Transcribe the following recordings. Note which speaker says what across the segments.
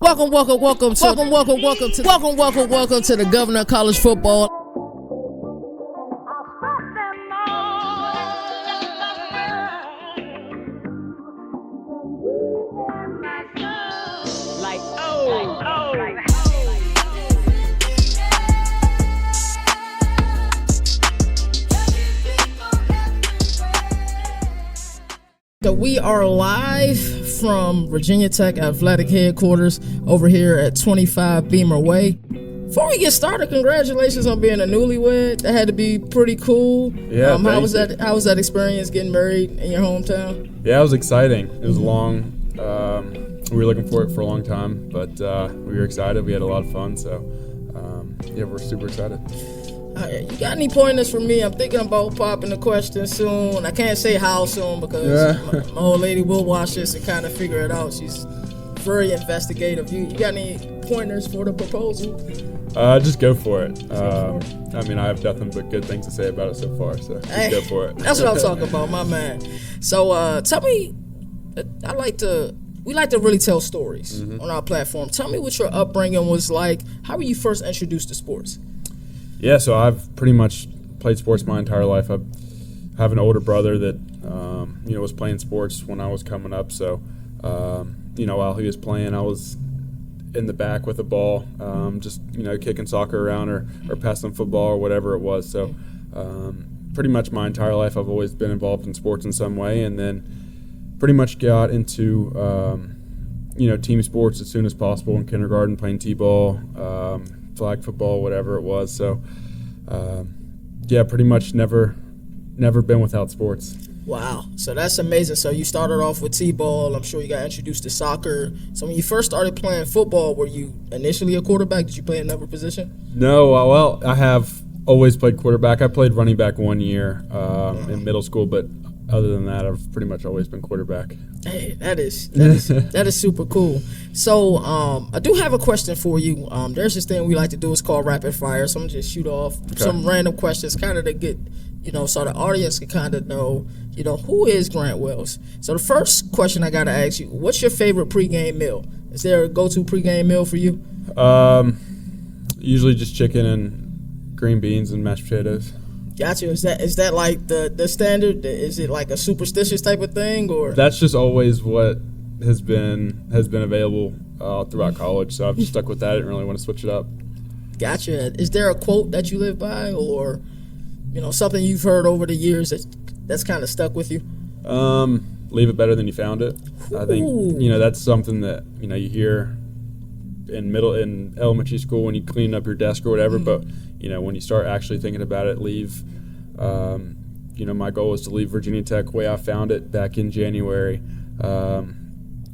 Speaker 1: Welcome to the Governor of College Football. So we are live from Virginia Tech Athletic Headquarters over here at 25 Beamer Way. Before we get started, congratulations on being a newlywed. That had to be pretty cool.
Speaker 2: Yeah.
Speaker 1: How was that experience getting married in your hometown?
Speaker 2: Yeah, it was exciting. It was long. We were looking for it for a long time, but we were excited. We had a lot of fun. So yeah, we're super excited.
Speaker 1: You got any pointers for me? I'm thinking about popping the question soon. I can't say how soon because my old lady will watch this and kind of figure it out. She's very investigative. You got any pointers for the proposal?
Speaker 2: Just go for it. I mean, I have nothing but good things to say about it so far, so just go for it.
Speaker 1: That's what I'm talking about, my man. So tell me, we like to really tell stories on our platform. Tell me what your upbringing was like. How were you first introduced to sports?
Speaker 2: Yeah, so I've pretty much played sports my entire life. I have an older brother that, was playing sports when I was coming up. So, while he was playing, I was in the back with a ball, just, kicking soccer around or passing football or whatever it was. So, pretty much my entire life I've always been involved in sports in some way, and then pretty much got into, team sports as soon as possible in kindergarten, playing t-ball, flag football, whatever it was. So, pretty much never been without sports.
Speaker 1: Wow. So that's amazing. So you started off with t-ball. I'm sure you got introduced to soccer. So when you first started playing football, were you initially a quarterback? Did you play another position?
Speaker 2: No. Well, I have always played quarterback. I played running back 1 year in middle school, but other than that, I've pretty much always been quarterback.
Speaker 1: Hey, that is super cool. So I do have a question for you. There's this thing we like to do. It's called rapid fire. So I'm gonna just shoot off some random questions, kind of to get, so the audience can kind of know, who is Grant Wells. So the first question I gotta ask you: what's your favorite pregame meal? Is there a go-to pregame meal for you?
Speaker 2: Usually just chicken and green beans and mashed potatoes.
Speaker 1: Gotcha. Is that like the standard? Is it like a superstitious type of thing, or?
Speaker 2: That's just always what has been available throughout college. So I've just stuck with that. I didn't really want to switch it up.
Speaker 1: Gotcha. Is there a quote that you live by, or something you've heard over the years that's kind of stuck with you?
Speaker 2: Leave it better than you found it.
Speaker 1: Ooh.
Speaker 2: I think that's something that you hear in elementary school when you clean up your desk or whatever, but when you start actually thinking about it, leave. My goal is to leave Virginia Tech the way I found it back in January.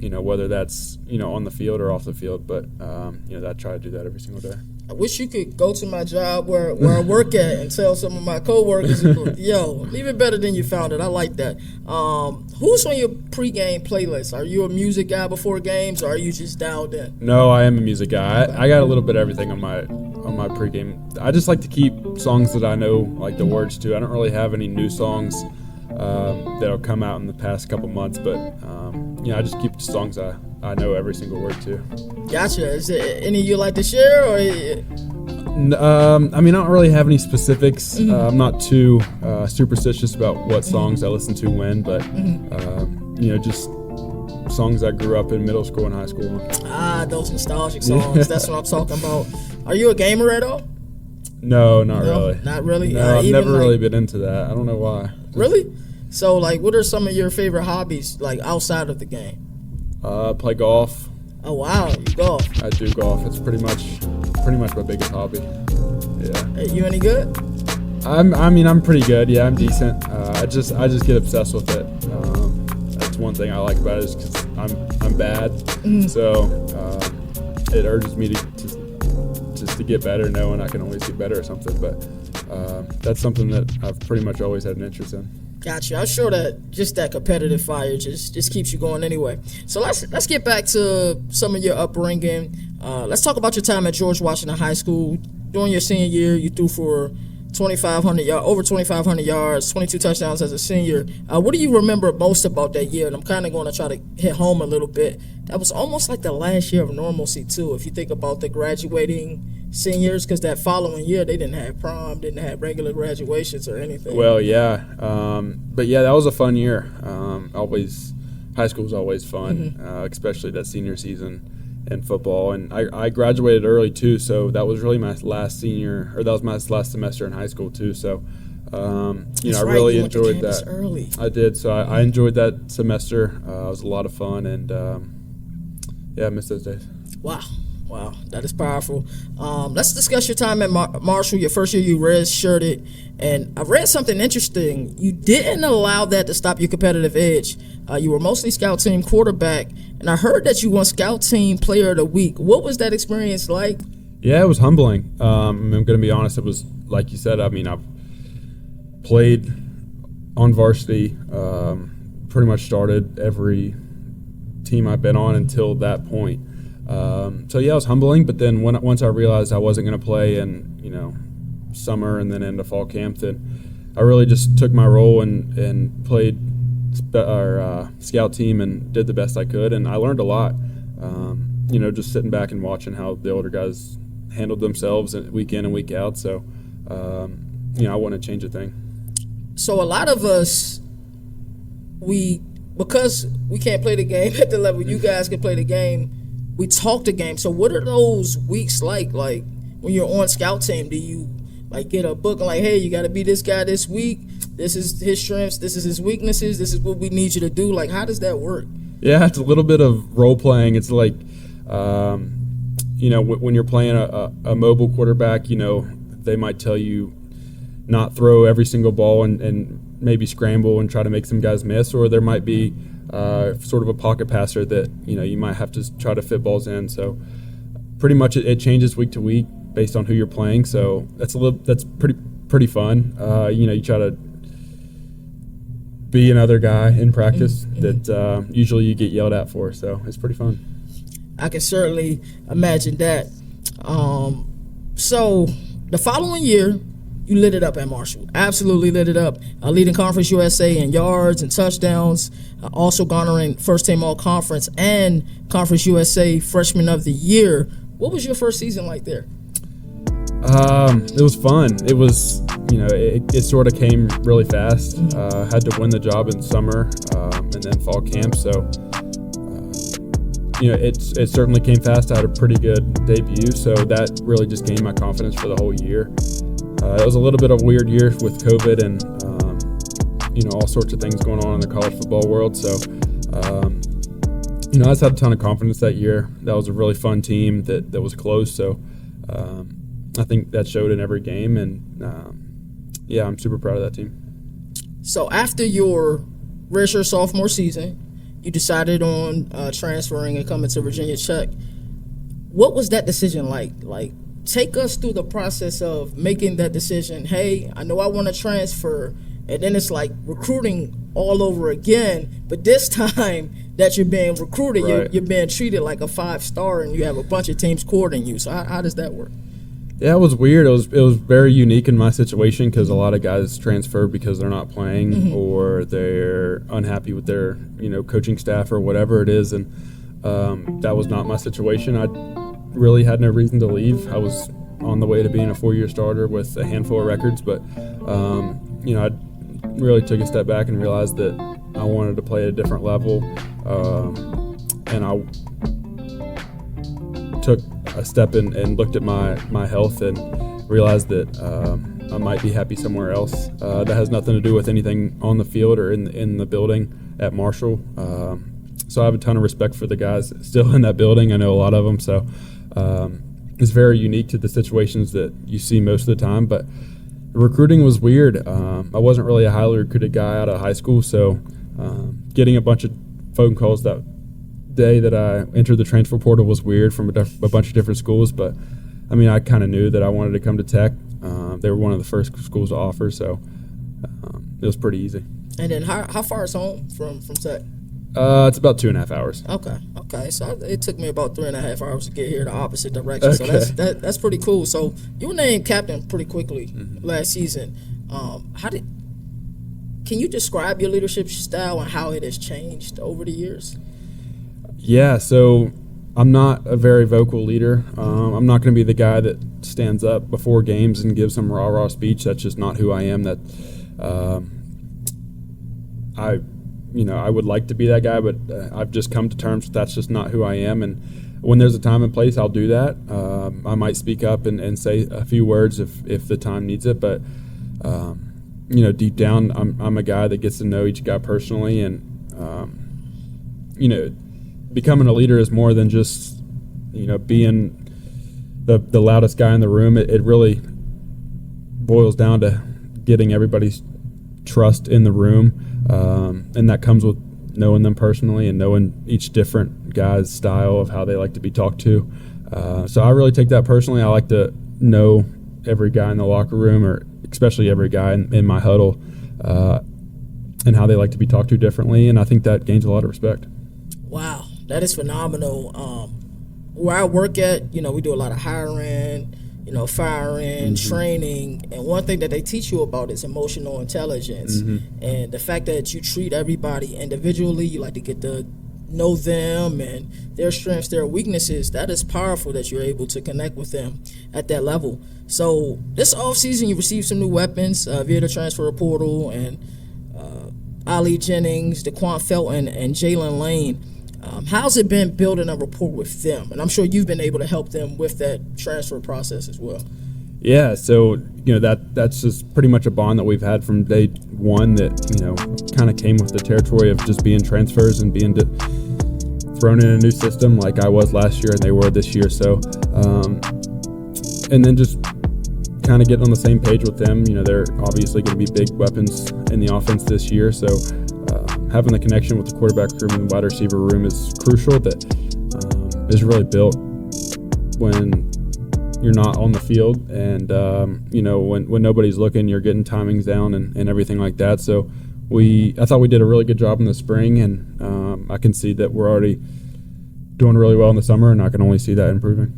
Speaker 2: Whether that's on the field or off the field, but I try to do that every single day.
Speaker 1: I wish you could go to my job where I work at and tell some of my coworkers, yo, leave it better than you found it. I like that. Who's on your pregame playlist? Are you a music guy before games, or are you just dialed in?
Speaker 2: No, I am a music guy. I got a little bit of everything on my pregame. I just like to keep songs that I know like the words to. I don't really have any new songs that'll come out in the past couple months, but I just keep the songs I know every single word to.
Speaker 1: Gotcha. Is there any you like to share, or?
Speaker 2: I don't really have any specifics. I'm not too superstitious about what songs I listen to when, but just songs I grew up in middle school and high school.
Speaker 1: Those nostalgic songs. That's what I'm talking about. Are you a gamer at all?
Speaker 2: No, not really.
Speaker 1: Not really?
Speaker 2: No, I've never really been into that. I don't know why.
Speaker 1: Really? So, what are some of your favorite hobbies, outside of the game?
Speaker 2: Play golf.
Speaker 1: Oh, wow. You golf?
Speaker 2: I do golf. It's pretty much my biggest hobby. Yeah.
Speaker 1: Hey, you any good?
Speaker 2: I'm pretty good. Yeah, I'm decent. I just get obsessed with it. That's one thing I like about it is because I'm bad. So it urges me to get better, knowing I can always get better at something. But that's something that I've pretty much always had an interest in.
Speaker 1: Gotcha. I'm sure that just that competitive fire just keeps you going anyway. So let's get back to some of your upbringing. Let's talk about your time at George Washington High School. During your senior year, you threw for over 2,500 yards, 22 touchdowns as a senior. What do you remember most about that year? And I'm kind of going to try to hit home a little bit. That was almost like the last year of normalcy, too, if you think about the graduating seniors, because that following year they didn't have prom, didn't have regular graduations or anything.
Speaker 2: Well, yeah. But, yeah, that was a fun year. High school was always fun, especially that senior season in football, and I graduated early too, so that was really my last semester in high school too. So, I really enjoyed that.
Speaker 1: Early.
Speaker 2: I did. So I enjoyed that semester. It was a lot of fun, and I miss those days.
Speaker 1: Wow, that is powerful. Let's discuss your time at Marshall. Your first year, you red-shirted, and I read something interesting. You didn't allow that to stop your competitive edge. You were mostly scout team quarterback, and I heard that you won scout team player of the week. What was that experience like?
Speaker 2: Yeah, it was humbling. I'm going to be honest. It was, like you said, I've played on varsity, pretty much started every team I've been on until that point. It was humbling, but then once I realized I wasn't going to play in, summer and then into fall camp, then I really just took my role and played our scout team and did the best I could, and I learned a lot. Just sitting back and watching how the older guys handled themselves week in and week out. So, I wouldn't change a thing.
Speaker 1: So a lot of us, because we can't play the game at the level you guys can play the game, we talk the game. So what are those weeks like? Like when you're on scout team, do you get a book and hey, you got to be this guy this week? This is his strengths. This is his weaknesses. This is what we need you to do. How does that work?
Speaker 2: Yeah, it's a little bit of role playing. It's like, when you're playing a mobile quarterback, they might tell you not throw every single ball and maybe scramble and try to make some guys miss, or there might be sort of a pocket passer that you might have to try to fit balls in. So pretty much it changes week to week based on who you're playing. So that's pretty fun. You try to be another guy in practice that usually you get yelled at for. So it's pretty fun.
Speaker 1: I can certainly imagine that. So the following year, you lit it up at Marshall. Absolutely lit it up. Leading Conference USA in yards and touchdowns. Also garnering first team all conference and Conference USA Freshman of the Year. What was your first season like there?
Speaker 2: It was fun. It was, it sort of came really fast. Had to win the job in summer and then fall camp. So, it certainly came fast. I had a pretty good debut. So that really just gained my confidence for the whole year. It was a little bit of a weird year with COVID and, all sorts of things going on in the college football world. So, I just had a ton of confidence that year. That was a really fun team that was close. So, I think that showed in every game. And, I'm super proud of that team.
Speaker 1: So after your redshirt sophomore season, you decided on transferring and coming to Virginia Tech. What was that decision like? Take us through the process of making that decision. Hey, I know I want to transfer, and then it's like recruiting all over again. But this time that you're being recruited,
Speaker 2: right,
Speaker 1: you're being treated like a 5-star, and you have a bunch of teams courting you. So how does that work?
Speaker 2: Yeah, it was weird. It was very unique in my situation because a lot of guys transfer because they're not playing or they're unhappy with their coaching staff or whatever it is, and that was not my situation. I really had no reason to leave. I was on the way to being a 4-year starter with a handful of records, but I really took a step back and realized that I wanted to play at a different level, and I took a step and looked at my health and realized that I might be happy somewhere else. That has nothing to do with anything on the field or in the building at Marshall. So I have a ton of respect for the guys still in that building. I know a lot of them, so it's very unique to the situations that you see most of the time. But recruiting was weird. I wasn't really a highly recruited guy out of high school, so getting a bunch of phone calls that day that I entered the transfer portal was weird from a bunch of different schools. But I kind of knew that I wanted to come to Tech. They were one of the first schools to offer, so it was pretty easy.
Speaker 1: And then how far is home from Tech?
Speaker 2: It's about 2.5 hours.
Speaker 1: Okay. So it took me about 3.5 hours to get here the opposite direction. So that's pretty cool. So you were named captain pretty quickly last season. Can you describe your leadership style and how it has changed over the years?
Speaker 2: Yeah, so I'm not a very vocal leader. I'm not going to be the guy that stands up before games and gives some rah-rah speech. That's just not who I am. I would like to be that guy, but I've just come to terms with that's just not who I am. And when there's a time and place, I'll do that. I might speak up and say a few words if the time needs it. But, deep down, I'm a guy that gets to know each guy personally. And, becoming a leader is more than just, being the loudest guy in the room. It really boils down to getting everybody's trust in the room. And that comes with knowing them personally and knowing each different guy's style of how they like to be talked to. So I really take that personally. I like to know every guy in the locker room, or especially every guy in my huddle, and how they like to be talked to differently. And I think that gains a lot of respect.
Speaker 1: Wow, that is phenomenal. Where I work at, we do a lot of hiring, firing, training, and one thing that they teach you about is emotional intelligence, and the fact that you treat everybody individually. You like to get to know them and their strengths, their weaknesses. That is powerful that you're able to connect with them at that level. So this offseason, you received some new weapons via the transfer portal, and Ali Jennings, DeQuan Felton, and Jalen Lane. How's it been building a rapport with them? And I'm sure you've been able to help them with that transfer process as well.
Speaker 2: Yeah, so that's just pretty much a bond that we've had from day one that kind of came with the territory of just being transfers and being thrown in a new system like I was last year and they were this year. So, and then just kind of getting on the same page with them. They're obviously going to be big weapons in the offense this year. So having the connection with the quarterback room and the wide receiver room is crucial. That is really built when you're not on the field, and when nobody's looking, you're getting timings down and everything like that. So I thought we did a really good job in the spring, and I can see that we're already doing really well in the summer, and I can only see that improving.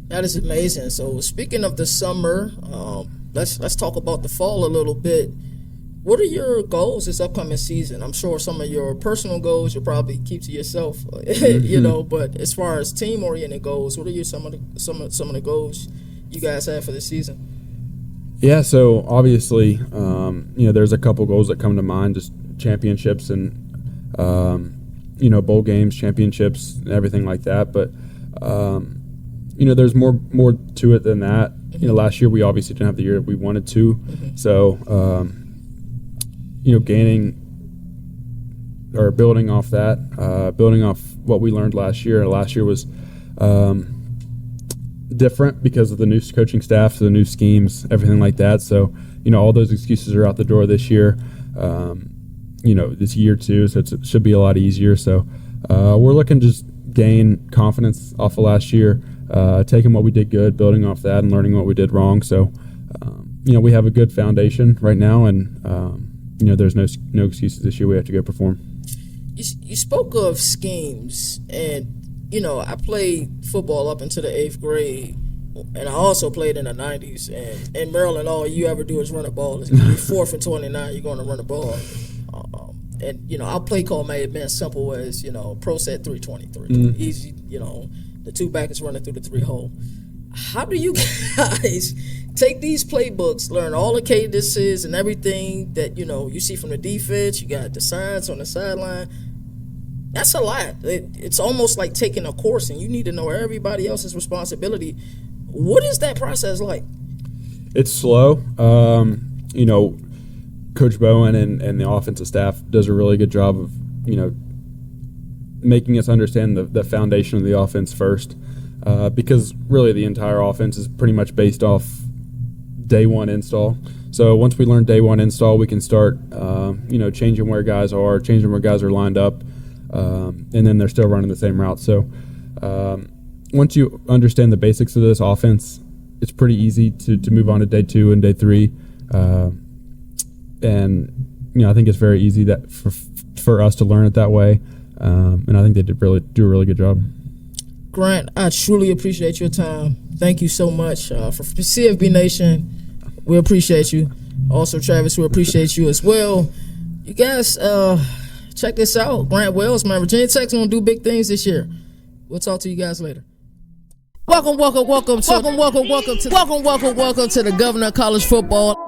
Speaker 1: That is amazing. So speaking of the summer, let's talk about the fall a little bit. What are your goals this upcoming season? I'm sure some of your personal goals you'll probably keep to yourself, but as far as team-oriented goals, what are some of the goals you guys have for this season?
Speaker 2: Yeah, so obviously, there's a couple goals that come to mind, just championships and, bowl games, championships, and everything like that. But, there's more to it than that. Last year we obviously didn't have the year that we wanted to. So, gaining or building off that, building off what we learned last year. Last year was different because of the new coaching staff, the new schemes, everything like that. So, all those excuses are out the door this year, this year too. So it should be a lot easier. So we're looking to just gain confidence off of last year, taking what we did good, building off that, and learning what we did wrong. So, we have a good foundation right now, and there's no excuses this year. We have to go perform.
Speaker 1: You spoke of schemes, and I played football up into the 8th grade, and I also played in the 90s. And in Maryland, all you ever do is run a ball. It's going to be 4th and 29. You're going to run a ball. And our play call may have been simple as pro set 323, easy. The two back is running through the 3 hole. How do you guys take these playbooks, learn all the cadences and everything that you see from the defense? You got the signs on the sideline. That's a lot. It's almost like taking a course, and you need to know everybody else's responsibility. What is that process like? It's
Speaker 2: slow. Coach Bowen and the offensive staff does a really good job of making us understand the foundation of the offense first. Because really the entire offense is pretty much based off day one install. So once we learn day one install, we can start, changing where guys are, changing where guys are lined up, and then they're still running the same route. So once you understand the basics of this offense, it's pretty easy to move on to day 2 and day 3. And I think it's very easy that for us to learn it that way. and I think they do a really good job.
Speaker 1: Grant, I truly appreciate your time. Thank you so much for CFB Nation. We appreciate you. Also, Travis, we appreciate you as well. You guys, check this out. Grant Wells, man. Virginia Tech's gonna do big things this year. We'll talk to you guys later. Welcome to the Governor of College Football.